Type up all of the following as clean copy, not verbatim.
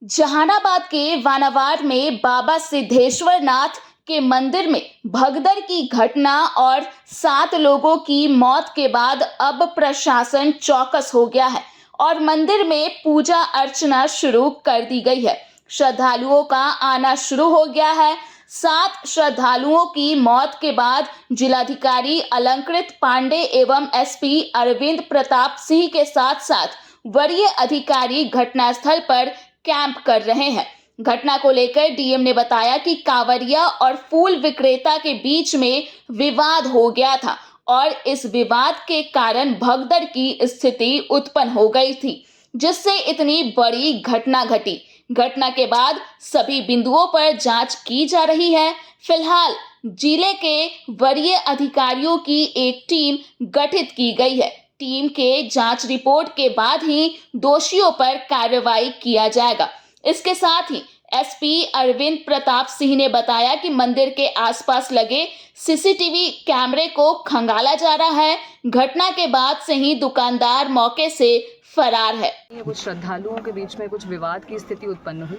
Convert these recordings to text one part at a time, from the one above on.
जहानाबाद के वानावाड में बाबा सिद्धेश्वर नाथ के मंदिर में भगदड़ की घटना और 7 लोगों की मौत के बाद अब प्रशासन चौकस हो गया है और मंदिर में पूजा अर्चना शुरू कर दी गई है। श्रद्धालुओं का आना शुरू हो गया है। 7 श्रद्धालुओं की मौत के बाद जिलाधिकारी अलंकृत पांडे एवं एसपी अरविंद प्रताप सिंह के साथ साथ वरीय अधिकारी घटनास्थल पर कैंप कर रहे हैं। घटना को लेकर डीएम ने बताया कि कांवरिया और फूल विक्रेता के बीच में विवाद हो गया था और इस विवाद के कारण भगदड़ की स्थिति उत्पन्न हो गई थी, जिससे इतनी बड़ी घटना घटी। घटना के बाद सभी बिंदुओं पर जांच की जा रही है। फिलहाल जिले के वरीय अधिकारियों की एक टीम गठित की गई है। टीम के जांच रिपोर्ट के बाद ही दोषियों पर कार्रवाई किया जाएगा। इसके साथ ही एसपी अरविंद प्रताप सिंह ने बताया कि मंदिर के आसपास लगे सीसीटीवी कैमरे को खंगाला जा रहा है। घटना के बाद से ही दुकानदार मौके से फरार है। कुछ श्रद्धालुओं के बीच में कुछ विवाद की स्थिति उत्पन्न हुई,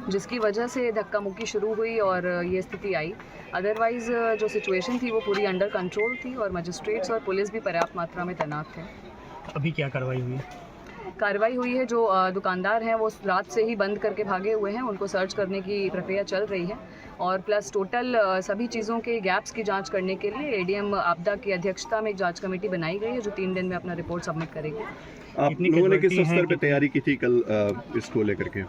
जिसकी वजह से धक्का मुक्की शुरू हुई और ये स्थिति आई। अदरवाइज जो सिचुएशन थी वो पूरी अंडर कंट्रोल थी और मजिस्ट्रेट्स और पुलिस भी पर्याप्त मात्रा में तैनात थे। अभी क्या कार्रवाई हुई? कार्रवाई हुई है, जो दुकानदार हैं वो रात से ही बंद करके भागे हुए हैं, उनको सर्च करने की प्रक्रिया चल रही है और प्लस टोटल सभी चीज़ों के गैप्स की जांच करने के लिए एडीएम आपदा की अध्यक्षता में एक जांच कमेटी बनाई गई है, जो 3 दिन में अपना रिपोर्ट सबमिट करेगी। आप लोगों ने किस स्तर पे तैयारी की थी कल इसको लेकर के?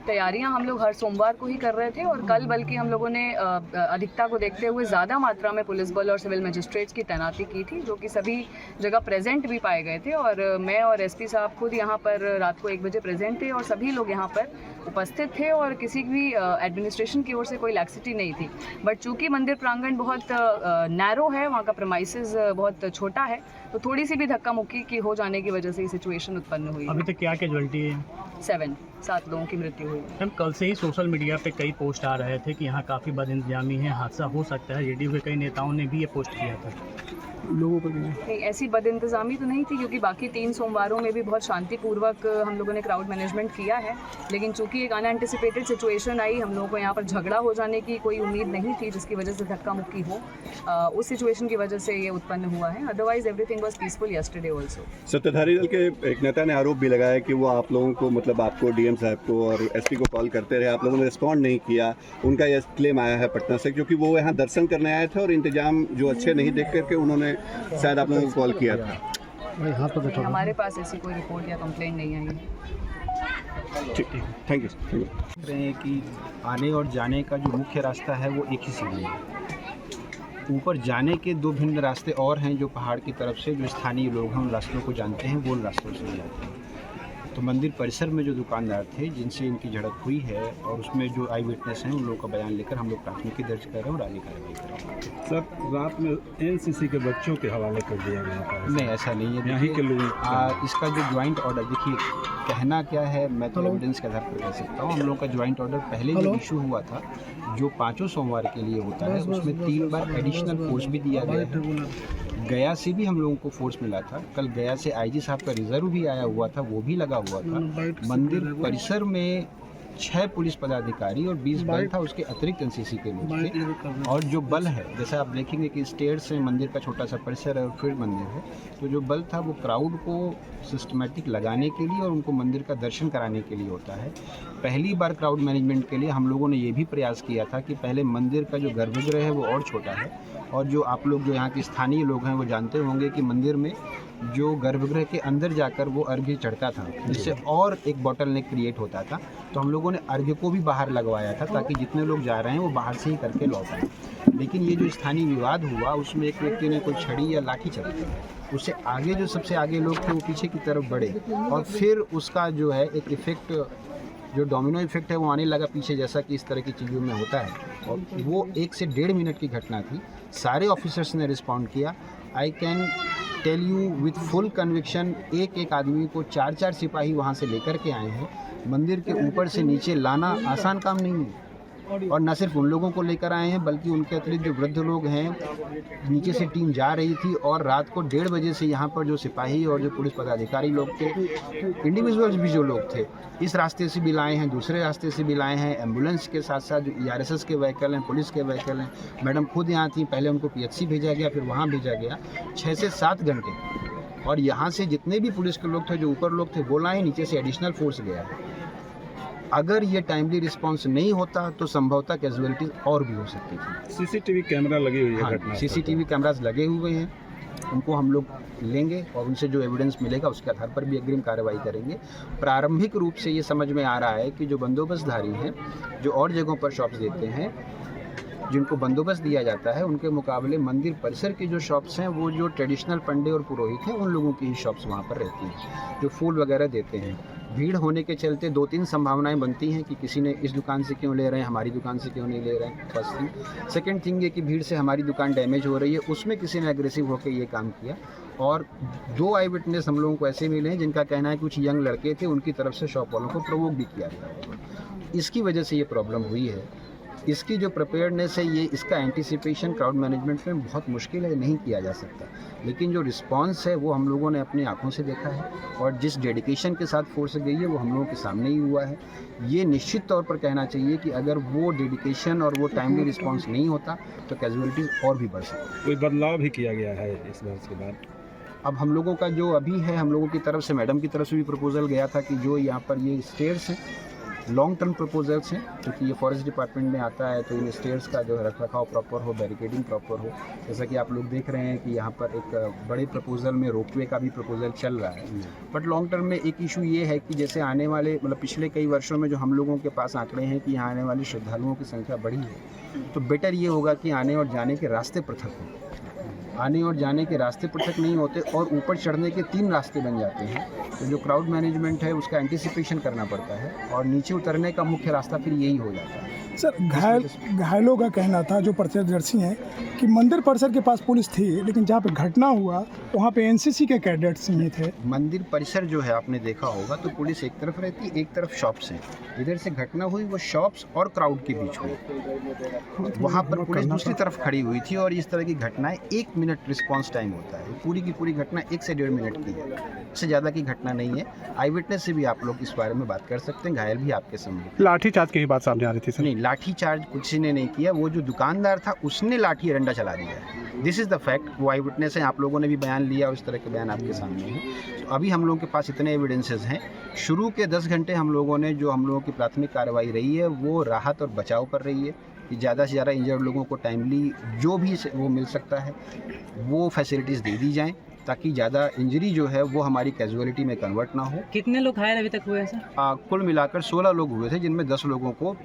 तैयारियां हम लोग हर सोमवार को ही कर रहे थे और कल बल्कि हम लोगों ने अधिकता को देखते हुए ज़्यादा मात्रा में पुलिस बल और सिविल मजिस्ट्रेट्स की तैनाती की थी, जो कि सभी जगह प्रेजेंट भी पाए गए थे और मैं और एसपी साहब खुद यहाँ पर रात को 1 बजे प्रेजेंट थे और सभी लोग यहाँ पर उपस्थित थे और किसी भी एडमिनिस्ट्रेशन की ओर से कोई लैक्सिटी नहीं थी। बट चूँकि मंदिर प्रांगण बहुत नैरो है, वहाँ का प्रेमाइसेस बहुत छोटा है, तो थोड़ी सी भी धक्का मुक्की की हो जाने की वजह से ये सिचुएशन उत्पन्न हुई। अभी तक क्या कैजुअल्टी है? 7 लोगों की मृत्यु हुई। मैम, कल से ही सोशल मीडिया पे कई पोस्ट आ रहे थे कि यहाँ काफ़ी बदइंतजामी है, हादसा हो सकता है। जेडीयू के कई नेताओं ने भी ये पोस्ट किया था लोगों पर। नहीं, ऐसी बदइंतजामी तो नहीं थी, क्योंकि बाकी 3 सोमवारों में भी बहुत शांतिपूर्वक हम लोगों ने क्राउड मैनेजमेंट किया है। लेकिन चूंकि एक अनएंटिसिपेटेड सिचुएशन आई, हम लोगों को यहाँ पर झगड़ा हो जाने की कोई उम्मीद नहीं थी, जिसकी वजह से धक्का मुक्की हो, उस सिचुएशन की वजह से ये उत्पन्न हुआ है। Otherwise everything was peaceful yesterday also. सत्ताधारी दल के एक नेता ने आरोप भी लगाया कि वो आप लोगों को, मतलब आपको, डीएम साहब को और एसपी को कॉल करते रहे, आप लोगों ने रिस्पॉन्ड नहीं किया। उनका यह क्लेम आया है पटना से, क्योंकि वो यहाँ दर्शन करने आए थे और इंतजाम जो अच्छे नहीं देख करके उन्होंने शायद आप लोगों को कॉल किया था। हमारे पास ऐसी कोई रिपोर्ट या कंप्लेंट नहीं आई है। ठीक, थैंक यू। रहे हैं कि आने और जाने का जो मुख्य रास्ता है वो एक ही सीढ़ी है। ऊपर जाने के 2 भिन्न रास्ते और हैं, जो पहाड़ की तरफ से जो स्थानीय लोग हैं उन रास्तों को जानते हैं, वो उन रास्तों से जाते हैं। तो मंदिर परिसर में जो दुकानदार थे जिनसे इनकी झड़प हुई है और उसमें जो आई विटनेस हैं उन लोगों का बयान लेकर हम लोग प्राथमिकी दर्ज कर रहे हैं और आगे कार्रवाई कर रहे हैं। सर, रात में एनसीसी के बच्चों के हवाले कर दिया गया था। नहीं, ऐसा नहीं है। यहीं के लोग इसका जो ज्वाइंट ऑर्डर, देखिए कहना क्या है, मैं तो एविडेंस के आधार पर कह सकता हूँ। हम लोग का ज्वाइंट ऑर्डर पहले जो इशू हुआ था, जो 5 सोमवार के लिए होता है, उसमें 3 बार एडिशनल फोर्स भी दिया गया है। गया से भी हम लोगों को फोर्स मिला था। कल गया से आईजी साहब का रिजर्व भी आया हुआ था, वो भी लगा हुआ था। मंदिर परिसर में 6 पुलिस पदाधिकारी और 20 बल था, उसके अतिरिक्त एनसीसी के लोग थे। और जो बल है, जैसे आप देखेंगे कि स्टेयर्स से मंदिर का छोटा सा परिसर है और फिर मंदिर है, तो जो बल था वो क्राउड को सिस्टमेटिक लगाने के लिए और उनको मंदिर का दर्शन कराने के लिए होता है। पहली बार क्राउड मैनेजमेंट के लिए हम लोगों ने ये भी प्रयास किया था कि पहले मंदिर का जो गर्भगृह है वो और छोटा है, और जो आप लोग जो यहाँ के स्थानीय लोग हैं वो जानते होंगे कि मंदिर में जो गर्भगृह के अंदर जाकर वो अर्घ्य चढ़ता था, जिससे और एक बॉटलनेक क्रिएट होता था। तो हम लोगों ने अर्घ्य को भी बाहर लगवाया था, ताकि जितने लोग जा रहे हैं वो बाहर से ही करके लौट आए। लेकिन ये जो स्थानीय विवाद हुआ, उसमें एक व्यक्ति ने कोई छड़ी या लाठी चलाई, उससे आगे जो सबसे आगे लोग थे वो पीछे की तरफ बढ़े और फिर उसका जो है एक इफेक्ट, जो डोमिनो इफेक्ट है वो आने लगा पीछे, जैसा कि इस तरह की चीज़ों में होता है। और वो 1 से 1.5 मिनट की घटना थी। सारे ऑफिसर्स ने रिस्पॉन्ड किया। I can tell you with full conviction, एक आदमी को 4 सिपाही वहाँ से लेकर के आए हैं। मंदिर के ऊपर से नीचे लाना आसान काम नहीं है। और न सिर्फ उन लोगों को लेकर आए हैं बल्कि उनके अतिरिक्त जो वृद्ध लोग हैं, नीचे से टीम जा रही थी और रात को 1:30 बजे से यहाँ पर जो सिपाही और जो पुलिस पदाधिकारी लोग थे, इंडिविजुअल्स भी जो लोग थे, इस रास्ते से भी लाए हैं, दूसरे रास्ते से भी लाए हैं, एम्बुलेंस के साथ साथ जो ERSS के व्हीकल हैं, पुलिस के व्हीकल हैं। मैडम खुद यहाँ थी, पहले उनको PHC भेजा गया, फिर वहाँ भेजा गया 6 से 7 घंटे। और यहाँ से जितने भी पुलिस के लोग थे, जो ऊपर लोग थे, वो लाए, नीचे से एडिशनल फोर्स गया। अगर ये टाइमली रिस्पांस नहीं होता तो संभवतः कैजुअलिटीज और भी हो सकती थी। सीसीटीवी कैमरा लगी हुई है हाँ, घटना CCTV कैमराज लगे हुए हैं, उनको हम लोग लेंगे और उनसे जो एविडेंस मिलेगा उसके आधार पर भी अग्रिम कार्रवाई करेंगे। प्रारंभिक रूप से ये समझ में आ रहा है कि जो बंदोबस्तधारी हैं, जो और जगहों पर शॉप्स देते हैं, जिनको बंदोबस्त दिया जाता है, उनके मुकाबले मंदिर परिसर की जो शॉप्स हैं, वो जो ट्रेडिशनल पंडे और पुरोहित हैं, उन लोगों की ही शॉप्स वहाँ पर रहती हैं, जो फूल वगैरह देते हैं। भीड़ होने के चलते 2-3 संभावनाएं बनती हैं कि किसी ने इस दुकान से क्यों ले रहे हैं, हमारी दुकान से क्यों नहीं ले रहे हैं, फर्स्ट थिंग। सेकंड थिंग ये कि भीड़ से हमारी दुकान डैमेज हो रही है, उसमें किसी ने एग्रेसिव होकर ये काम किया। और 2 आई विटनेस हम लोगों को ऐसे मिले हैं जिनका कहना है कुछ यंग लड़के थे, उनकी तरफ से शॉप वालों को प्रोवोक भी किया गया। इसकी वजह से ये प्रॉब्लम हुई है। इसकी जो प्रिपेयर्डनेस है, ये इसका एंटीसिपेशन क्राउड मैनेजमेंट में बहुत मुश्किल है, नहीं किया जा सकता। लेकिन जो रिस्पांस है वो हम लोगों ने अपनी आंखों से देखा है और जिस डेडिकेशन के साथ फोर्स गई है वो हम लोगों के सामने ही हुआ है। ये निश्चित तौर पर कहना चाहिए कि अगर वो डेडिकेशन और वो टाइमली रिस्पांस नहीं होता तो कैजुअलिटीज़ और भी बढ़ सकती। कोई बदलाव भी किया गया है इस बार के बाद? अब हम लोगों का जो अभी है, हम लोगों की तरफ से, मैडम की तरफ से भी प्रपोजल गया था कि जो यहाँ पर ये स्टेयर्स हैं, लॉन्ग टर्म प्रपोजल्स हैं, क्योंकि ये फॉरेस्ट डिपार्टमेंट में आता है, तो इन स्टेयर्स का जो रखरखाव प्रॉपर हो, बैरिकेडिंग प्रॉपर हो। जैसा कि आप लोग देख रहे हैं कि यहाँ पर एक बड़े प्रपोजल में रोपवे का भी प्रपोजल चल रहा है। बट लॉन्ग टर्म में एक इशू ये है कि जैसे आने वाले, मतलब पिछले कई वर्षों में जो हम लोगों के पास आंकड़े हैं कि यहाँ आने वाले श्रद्धालुओं की संख्या बढ़ी है, तो बेटर ये होगा कि आने और जाने के रास्ते पृथक हों। आने और जाने के रास्ते पृथक नहीं होते और ऊपर चढ़ने के 3 रास्ते बन जाते हैं, तो जो क्राउड मैनेजमेंट है उसका एंटीसिपेशन करना पड़ता है और नीचे उतरने का मुख्य रास्ता फिर यही हो जाता है। सर, घायलों का कहना था, जो प्रत्यक्षदर्शी हैं, कि मंदिर परिसर के पास पुलिस थी, लेकिन जहाँ पे घटना हुआ वहाँ पे NCC के कैडेट्स नहीं थे। मंदिर परिसर जो है, आपने देखा होगा, तो पुलिस एक तरफ रहती, एक तरफ शॉप्स हैं। इधर से घटना हुई वो शॉप्स और क्राउड के बीच हुई, वहाँ पर पुलिस दूसरी तरफ खड़ी हुई थी। और इस तरह की घटनाएं 1 मिनट रिस्पॉन्स टाइम होता है। पूरी की पूरी घटना 1 से 1.5 मिनट की है, इससे ज़्यादा की घटना नहीं है। आई विटनेस से भी आप लोग इस बारे में बात कर सकते हैं, घायल भी आपके सामने। लाठीचार्ज की ही बात सामने आ रही थी सर? नहीं, लाठीचार्ज किसी ने नहीं किया, वो जो दुकानदार था उसने लाठी डंडा चला दिया है। This is the fact. वो आई विटनेस है, आप लोगों ने भी बयान लिया, उस तरह के बयान आपके सामने हैं। तो अभी हम लोगों के पास इतने एविडेंसेस हैं। शुरू के 10 घंटे हम लोगों ने, जो हम लोगों की प्राथमिक कार्रवाई रही है, वो राहत और बचाव पर रही है कि ज़्यादा से ज़्यादा इंजर्ड लोगों को टाइमली जो भी वो मिल सकता है वो फैसिलिटीज़ दे दी जाएँ, ताकि ज़्यादा इंजरी जो है वो हमारी कैजुअलिटी में कन्वर्ट ना हो। कितने लोग घायल अभी तक हुए हैं सर? कुल मिलाकर 16 लोग हुए थे, जिनमें 10 लोगों को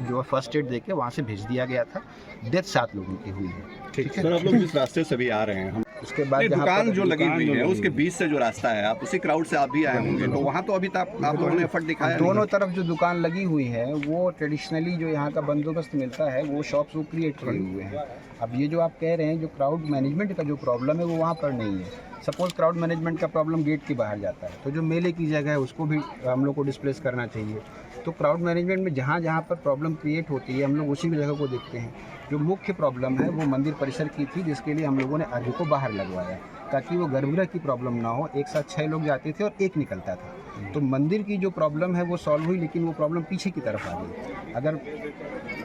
जो फर्स्ट एड देके वहाँ से भेज दिया गया था। डेथ 7 लोगों की हुई है। ठीक है सर, आप लोग जिस रास्ते से भी आ रहे हैं, हम उसके बाद दुकान जो लगी हुई है उसके बीच से जो रास्ता है, आप उसी क्राउड से आप भी आए होंगे, तो वहाँ तो अभी तक आप लोगों ने एफर्ट दिखाया। दोनों तरफ जो दुकान लगी हुई है, वो ट्रेडिशनली जो यहाँ का बंदोबस्त मिलता है, वो शॉप्स वो क्रिएट किए हुए हैं। अब ये जो आप कह रहे हैं, जो क्राउड मैनेजमेंट का जो प्रॉब्लम है वो वहाँ पर नहीं है। सपोज क्राउड मैनेजमेंट का प्रॉब्लम गेट के बाहर जाता है, तो जो मेले की जगह है उसको भी हम लोग को डिस्प्लेस करना चाहिए। तो क्राउड मैनेजमेंट में जहाँ जहाँ पर प्रॉब्लम क्रिएट होती है, हम लोग उसी जगह को देखते हैं। जो मुख्य प्रॉब्लम है वो मंदिर परिसर की थी, जिसके लिए हम लोगों ने अर्घ को बाहर लगवाया ताकि वो गर्भगृह की प्रॉब्लम ना हो। एक साथ 6 लोग जाते थे और 1 निकलता था, तो मंदिर की जो प्रॉब्लम है वो सॉल्व हुई, लेकिन वो प्रॉब्लम पीछे की तरफ आ गई। अगर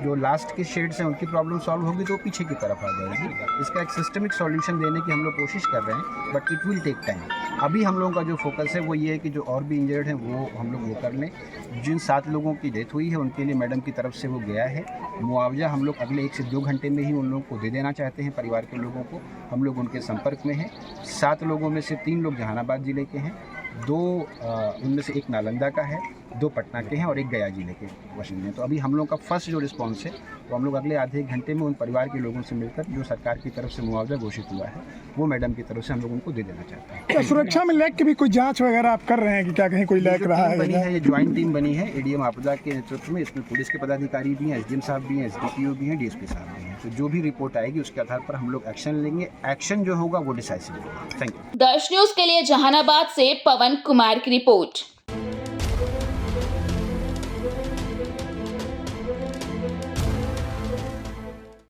जो लास्ट के शेड्स हैं उनकी प्रॉब्लम सॉल्व होगी तो वो पीछे की तरफ आ जाएगी। इसका एक सिस्टमिक सॉल्यूशन देने की हम लोग कोशिश कर रहे हैं, but it will take time. अभी हम लोगों का जो फोकस है वो ये है कि जो और भी इंजर्ड हैं वो हम लोग वो कर लें। जिन 7 लोगों की डेथ हुई है उनके लिए मैडम की तरफ से वो गया है। मुआवजा हम लोग अगले 1 से 2 घंटे में ही उन लोगों को दे देना चाहते हैं, परिवार के लोगों को। हम लोग उनके संपर्क में हैं। 7 लोगों में से 3 लोग जहानाबाद ज़िले के हैं, 2 उनमें से 1 नालंदा का है, 2 पटना के हैं और 1 गया जिले के वशिंग में। तो अभी हम लोग का फर्स्ट जो रिस्पांस है वो हम लोग अगले आधे घंटे में उन परिवार के लोगों से मिलकर जो सरकार की तरफ से मुआवजा घोषित हुआ है वो मैडम की तरफ से हम लोग उनको दे देना चाहते हैं। क्या सुरक्षा में लैग की भी कोई जांच वगैरह आप कर रहे हैं कि क्या कहीं कोई लैग रहा है? बनी है, ये ज्वाइंट टीम बनी है एडीएम आपदा के नेतृत्व में। इसमें पुलिस के पदाधिकारी भी हैं, SDM साहब भी हैं, SDPO भी हैं, DSP साहब भी हैं। तो जो भी रिपोर्ट आएगी उसके आधार पर हम लोग एक्शन लेंगे। एक्शन जो होगा वो डिसाइसिव होगा। Thank you. दर्श न्यूज के लिए जहानाबाद से पवन कुमार की रिपोर्ट।